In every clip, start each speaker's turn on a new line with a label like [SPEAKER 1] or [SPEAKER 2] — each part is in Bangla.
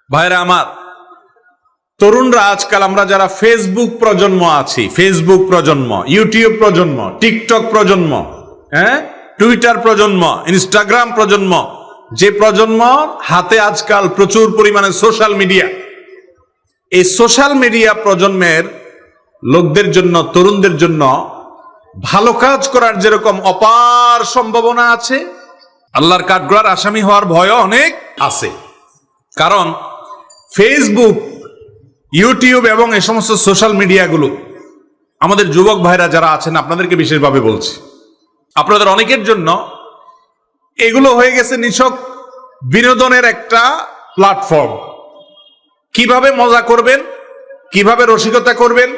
[SPEAKER 1] ভাইরা আমার, তরুণরা আজকাল আমরা যারা ফেসবুক প্রজন্ম আছি, ফেসবুক প্রজন্ম, ইউটিউব প্রজন্ম, টিকটক প্রজন্ম, টুইটার প্রজন্ম, ইনস্টাগ্রাম প্রজন্ম, যে প্রজন্ম হাতে আজকাল প্রচুর পরিমাণে সোশ্যাল মিডিয়া, এই সোশ্যাল মিডিয়া প্রজন্মের লোকদের জন্য, তরুণদের জন্য ভালো কাজ করার যেরকম অপার সম্ভাবনা আছে, আল্লাহর কাঠগড়ার আসামি হওয়ার ভয়ও অনেক আছে। কারণ ফেসবুক, ইউটিউব এবং এই সমস্ত সোশ্যাল মিডিয়াগুলো আমাদের যুবক ভাইরা যারা আছেন, আপনাদেরকে বিশেষভাবে বলছি, আপনাদের অনেকের জন্য এগুলো হয়ে গেছে নিছক বিনোদনের একটা প্ল্যাটফর্ম। কিভাবে মজা করবেন, কিভাবে রসিকতা করবেন,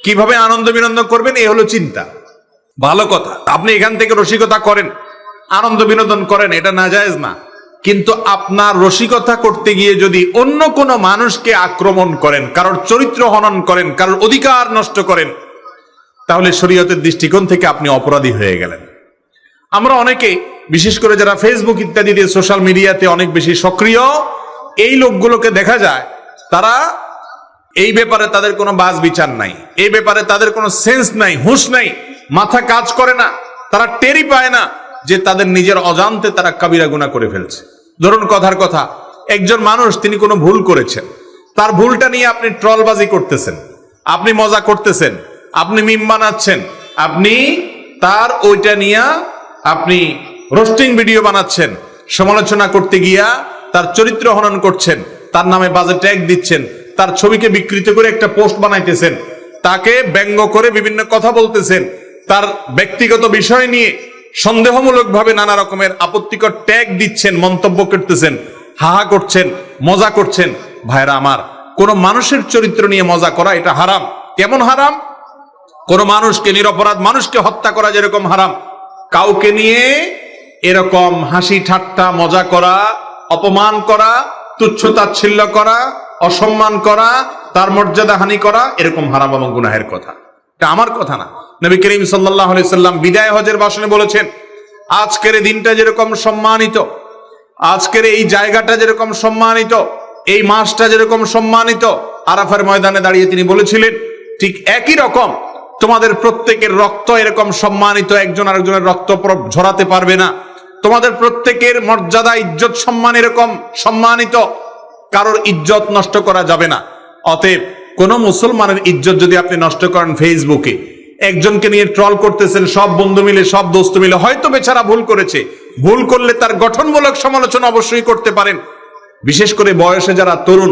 [SPEAKER 1] কিভাবে আনন্দ বিনোদন করবেন, এই হলো চিন্তা। ভালো কথা, আপনি এখান থেকে রসিকতা করেন, আনন্দ বিনোদন করেন, এটা নাজায়েজ না। কিন্তু আপনার রসিকতা করতে গিয়ে যদি অন্য কোনো মানুষকে আক্রমণ করেন, কারোর চরিত্র হনন করেন, কারোর অধিকার নষ্ট করেন, তাহলে শরীয়তের দৃষ্টিকোণ থেকে আপনি অপরাধী হয়ে গেলেন। আমরা অনেকে, বিশেষ করে যারা ফেসবুক ইত্যাদিতে সোশ্যাল মিডিয়াতে অনেক বেশি সক্রিয়, এই লোকগুলোকে দেখা যায় তারা এই ব্যাপারে তাদের কোনো বাজ বিচার নাই, এই ব্যাপারে তাদের কোনো সেন্স নাই, হুঁশ নাই, মাথা কাজ করে না, তারা টেরই পায় না যে তাদের নিজের অজান্তে তারা কাবিরা গুনাহ করে ফেলছে। ধরুন কথার কথা, একজন মানুষ তিনি কোনো ভুল করেছেন, তার ভুলটা নিয়ে আপনি ট্রলবাজি করতেছেন, আপনি মজা করতেছেন, আপনি মিম বানাচ্ছেন, আপনি তার ওইটা নিয়ে আপনি রোস্টিং ভিডিও বানাচ্ছেন, সমালোচনা করতে গিয়া তার চরিত্র হনন করছেন, তার নামে বাজে ট্যাগ দিচ্ছেন, তার ছবিকে বিকৃত করে একটা পোস্ট বানাইতেছেন, তাকে ব্যঙ্গ করে বিভিন্ন কথা বলতেছেন, তার ব্যক্তিগত বিষয় নিয়ে সন্দেহমূলক ভাবে নানা রকমের আপত্তিকর ট্যাগ দিচ্ছেন, মন্তব্য করতেছেন, হাহা করছেন, মজা করছেন। ভাইরা আমার, কোন মানুষের চরিত্র নিয়ে মজা করা এটা হারাম। কেমন হারাম? কোন মানুষকে, নিরপরাধ মানুষকে হত্যা করা যেরকম হারাম, কাউকে নিয়ে এরকম হাসি ঠাট্টা মজা করা, অপমান করা, তুচ্ছ তাচ্ছিল্য করা, অসম্মান করা, তার মর্যাদা হানি করা, এরকম হারাম এবং গুনাহের কথা। এটা আমার কথা না, নবী করিম সাল্লাল্লাহু আলাইহি সাল্লাম বিদায় হজের ভাষণে বলেছেন, আজকের দিনটা যেরকম সম্মানিত, আজকের এই জায়গাটা যেরকম সম্মানিত, এই মাসটা যেরকম সম্মানিত, আরাফার ময়দানে দাঁড়িয়ে তিনি বলেছিলেন, ঠিক একই রকম তোমাদের প্রত্যেকের রক্ত এরকম সম্মানিত, একজন আরেকজনের রক্ত ঝরাতে পারবে না। তোমাদের প্রত্যেকের মর্যাদা, ইজ্জত, সম্মান এরকম সম্মানিত, কারোর ইজ্জত নষ্ট করা যাবে না। অতএব কোন মুসলমানের ইজ্জত যদি আপনি নষ্ট করেন, ফেসবুকে একজনকে নিয়ে ট্রল করতেছেন, সব বন্ধু মিলে, সব দোস্ত মিলে, হয়তো বেচারা ভুল করেছে, ভুল করলে তার গঠনমূলক সমালোচনা অবশ্যই করতে পারেন। বিশেষ করে বয়সে যারা তরুণ,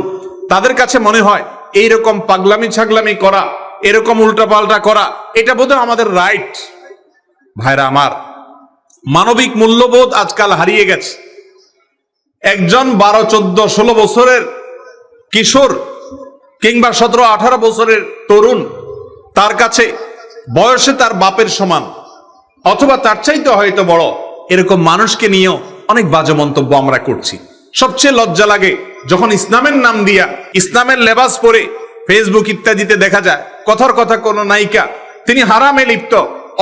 [SPEAKER 1] তাদের কাছে মনে হয় এইরকম পাগলামি ছাগলামি করা, এরকম উল্টাপাল্টা করা, এটা বোধহয় আমাদের রাইট। ভাইরা আমার, মানবিক মূল্যবোধ আজকাল হারিয়ে গেছে। একজন 12, 14, 16 বছরের কিশোর কিংবা 17, 18 বছরের তরুণ, তার কাছে বয়সে তার বাপের সমান অথবা তার চাইতে হয়তো বড়, এরকম মানুষকে নিয়েও অনেক বাজে মন্তব্য আমরা করছি। সবচেয়ে লজ্জা লাগে যখন ইসলামের নাম দিয়া, ইসলামের লেবাস পরে ফেসবুক ইত্যাদিতে দেখা যায় কথার কথা কোন নায়িকা, তিনি হারামে লিপ্ত,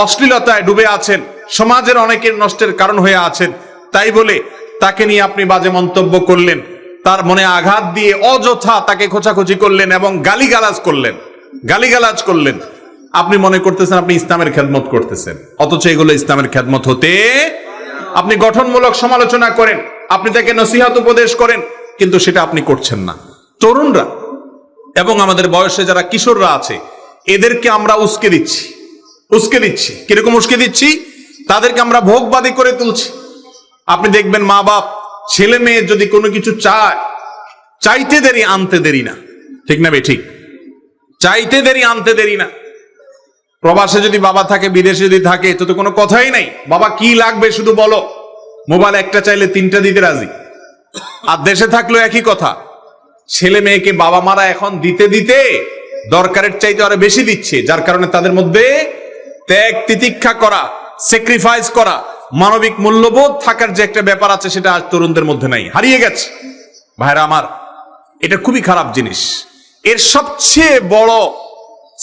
[SPEAKER 1] অশ্লীলতায় ডুবে আছেন, সমাজের অনেকের নষ্টের কারণ হয়ে আছেন, তাই বলে তাকে নিয়ে আপনি বাজে মন্তব্য করলেন, তার মনে আঘাত দিয়ে অযথা তাকে খোঁচাখুচি করলেন এবং গালিগালাজ করলেন। আপনি মনে করতেছেন আপনি ইসলামের খেদমত করতেছেন, অথচ এগুলো ইসলামের খেদমত হতে। আপনি গঠনমূলক সমালোচনা করেন, আপনি তাকে নসিহত উপদেশ করেন, কিন্তু সেটা আপনি করছেন না। তরুণরা এবং আমাদের বয়সে যারা কিশোররা আছে, এদেরকে আমরা উস্কে দিচ্ছি। কিরকম উস্কে দিচ্ছি? তাদেরকে আমরা ভোগবাদী করে তুলছি। আপনি দেখবেন মা বাপ ছেলে মেয়ে যদি কোনো কিছু চায়, চাইতে দেরি আনতে দেরি না, ঠিক না বে ঠিক? চাইতে দেরি আনতে দেরি না। প্রবাসে যদি বাবা থাকে, বিদেশে যদি থাকে, তো কোনো কথাই নাই, বাবা কি লাগবে শুধু বলো, মোবাইল একটা চাইলে 3টা দিতে রাজি। আর দেশে থাকলেও একই কথা। ছেলে মেয়েকে বাবা মারা এখন দিতে দিতে দরকারের চাইতে আরো বেশি দিচ্ছে, যার কারণে তাদের মধ্যে ত্যাগ তিতিক্ষা করা, স্যাক্রিফাইস করা, মানবিক মূল্যবোধ থাকার যে একটা ব্যাপার আছে, সেটা আজ তরুণদের মধ্যে নাই, হারিয়ে গেছে। ভাইরা আমার, এটা খুবই খারাপ জিনিস। এর সবচেয়ে বড়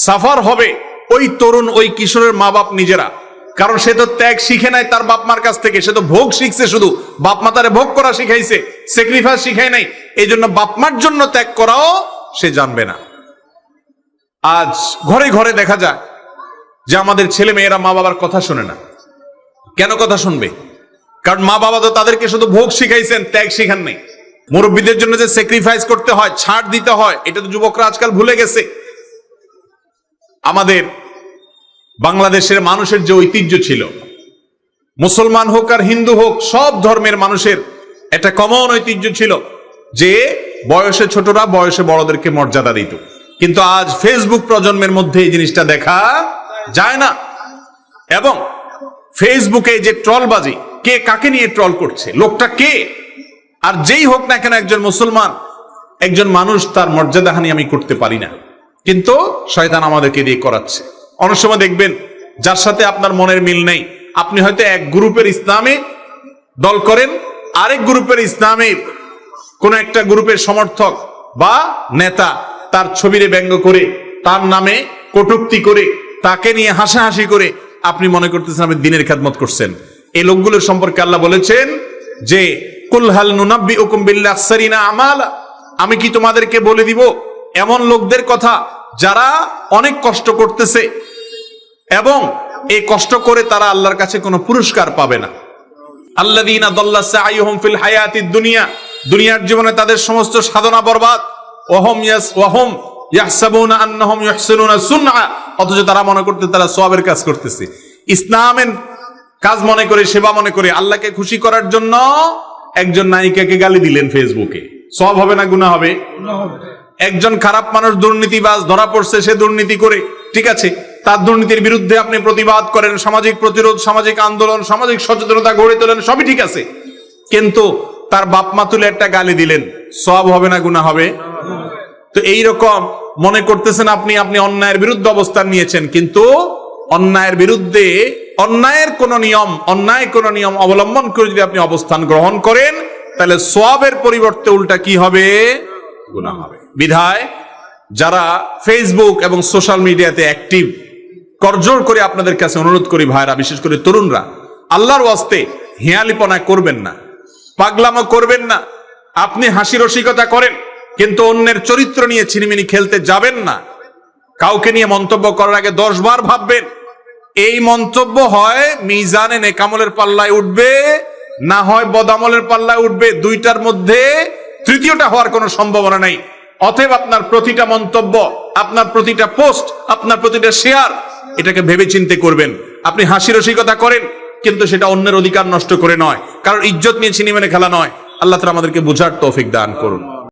[SPEAKER 1] সাফার হবে ওই তরুণ, ওই কিশোরের মা বাপ নিজেরা। কারণ সে তো ত্যাগ শিখে নাই তার বাপ মার কাছ থেকে, সে তো ভোগ শিখছে, শুধু বাপ মা তারে ভোগ করা শিখাইছে, স্যাক্রিফাইস শিখায় নাই, এই জন্য বাপমার জন্য ত্যাগ করাও সে জানবে না। আজ ঘরে ঘরে দেখা যায় যে আমাদের ছেলে মেয়েরা মা বাবার কথা শোনে না। কেন কথা শুনবে? কারণ মা বাবা তো তাদেরকে শুধু ভোগ শিখাইছেন, ত্যাগ শিখান নাই। মুরব্বীদের জন্য যে স্যাক্রিফাইস করতে হয়, ছাড় দিতে হয়, এটা তো যুবকরা আজকাল ভুলে গেছে। আমাদের বাংলাদেশের মানুষের যে ঐতিহ্য ছিল, মুসলমান হোক আর হিন্দু হোক, সব ধর্মের মানুষের একটা কমন ঐতিহ্য ছিল যে বয়সে ছোটরা বয়সে বড়দেরকে মর্যাদা দিত। কিন্তু আজ ফেসবুক প্রজন্মের মধ্যে এই জিনিসটা দেখা যায় না। এবং ফেসবুকে যে ট্রলবাজি, কে কাকে নিয়ে ট্রল করছে, লোকটা কে, আর যেই হোক না কেন একজন মুসলমান, একজন মানুষ, তার মর্যাদাহানি আমি করতে পারি না, কিন্তু শয়তান আমাদেরকে দিয়ে করাচ্ছে। অনেক সময় দেখবেন যার সাথে আপনার মনের মিল নেই, আপনি হয়তো এক গ্রুপের ইসলামে দল করেন, আরেক গ্রুপের ইসলামে কোন একটা গ্রুপের সমর্থক বা নেতা তার ছবিরে ব্যঙ্গ করে, তার নামে কটূক্তি করে, তাকে নিয়ে হাসাহাসি করে আপনি মনে করতেছেন আপনি দিনের খেদমত করছেন। এই লোকগুলোর সম্পর্কে আল্লাহ বলেছেন যে কুল হাল নুনাব্বিউকুম বিল আখসারিনা আমালা, আমি কি তোমাদেরকে বলে দিব এমন লোকদের কথা যারা অনেক কষ্ট করতেছে এবং এই কষ্ট করে তারা আল্লাহর কাছে কোনো পুরস্কার পাবে না। আল্লাযীনা দাল্লা সাইয়ুহুম ফিল হায়াতিদ দুনিয়া, দুনিয়ার জীবনে তাদের সমস্ত সাধনা বরবাদ। ওয়াহুম ইয়াহসাবুনা আন্নাহুম ইহসিনুনা সুনআ, অথচ তারা মনে করতে তারা সওয়াবের কাজ করতেছে, ইসলামের কাজ মনে করে, সেবা মনে করে। আল্লাহকে খুশি করার জন্য একজন নায়িকাকে গালি দিলেন ফেসবুকে, সওয়াব হবে না গুনাহ হবে? একজন খারাপ মানুষ দুর্নীতিবাজ ধরা পড়ছে, সে দুর্নীতি করে, ঠিক আছে, তার দুর্নীতির বিরুদ্ধে আপনি প্রতিবাদ করেন, সামাজিক প্রতিরোধ, সামাজিক আন্দোলন, সামাজিক সচেতনতা গড়ে তোলেন, সবই ঠিক আছে, কিন্তু তার বাপ মা তুলে একটা গালি দিলেন, সওয়াব হবে না গুনাহ হবে? তো এইরকম মনে করতেছেন আপনি অন্যায়ের বিরুদ্ধে অবস্থান নিয়েছেন, কিন্তু অন্যায়ের বিরুদ্ধে অন্যায় কোন নিয়ম অবলম্বন করে যদি আপনি অবস্থান গ্রহণ করেন, তাহলে সওয়াবের পরিবর্তে উল্টা কি হবে? গুনাহ হবে। বিধায় যারা ফেসবুক এবং সোশ্যাল মিডিয়াতে অ্যাক্টিভ, করজোর করে আপনাদের কাছে অনুরোধ করি ভাইরা, বিশেষ করে তরুণরা, আল্লাহর ওয়াস্তে হিয়ালিপনা করবেন না, পাগলামো করবেন না। আপনি হাসি রসিকতা করেন, কিন্তু অন্যের চরিত্র নিয়ে ছিনিমিনি খেলতে যাবেন না। কাউকে নিয়ে মন্তব্য করার আগে 10 বার ভাববেন। এই মন্তব্য হয় মিজানে নেকামলের পাল্লায় উঠবে, না হয় বদামলের পাল্লায় উঠবে, দুইটার মধ্যে তৃতীয়টা হওয়ার কোনো সম্ভাবনা নাই। অতএব আপনার প্রতিটা মন্তব্য, আপনার প্রতিটা পোস্ট, আপনার প্রতিটা শেয়ার, এটাকে ভেবে চিন্তে করবেন। আপনি হাসি রসিকতা করেন, কিন্তু সেটা অন্যের অধিকার নষ্ট করে নয়, কারণ ইজ্জত নিয়ে ছিনিমিনি খেলা নয়। আল্লাহ তাআলা আমাদেরকে বুঝার তৌফিক দান করুন।